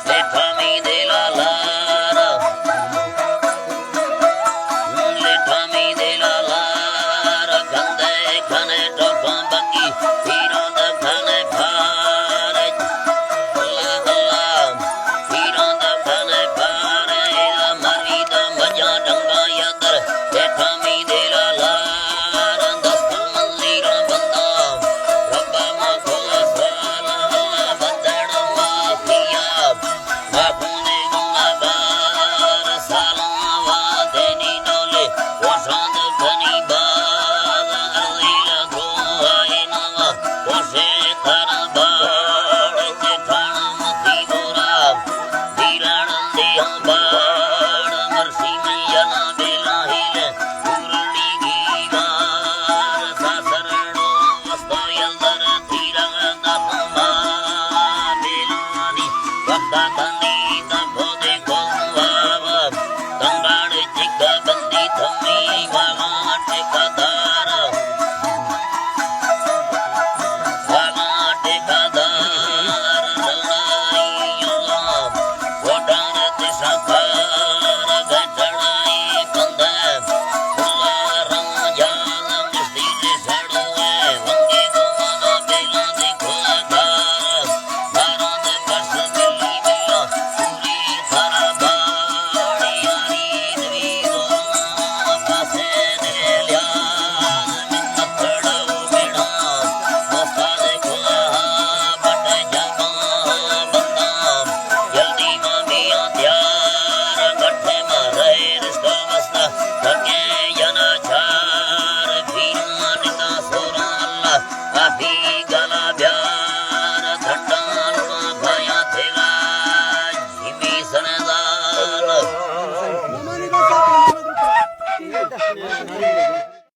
लेठामी दे लालारा लेठामी दे लालारा गंदे घने टोपा बंगी हीरों दा घने भारे अल्लाह अल्लाह हीरों दा घने भारे मरी दा मजा डंगा यादर लेठामी दे लालारा दस्त मंजीरा बंदा रब्बा मा खोले साला अल्लाह बदड़ माफिया बाबूने गुंगा बार साला वादे नी डोले वसांद घनी बार अर्ज़ी लगो आए नवा कोशे खरा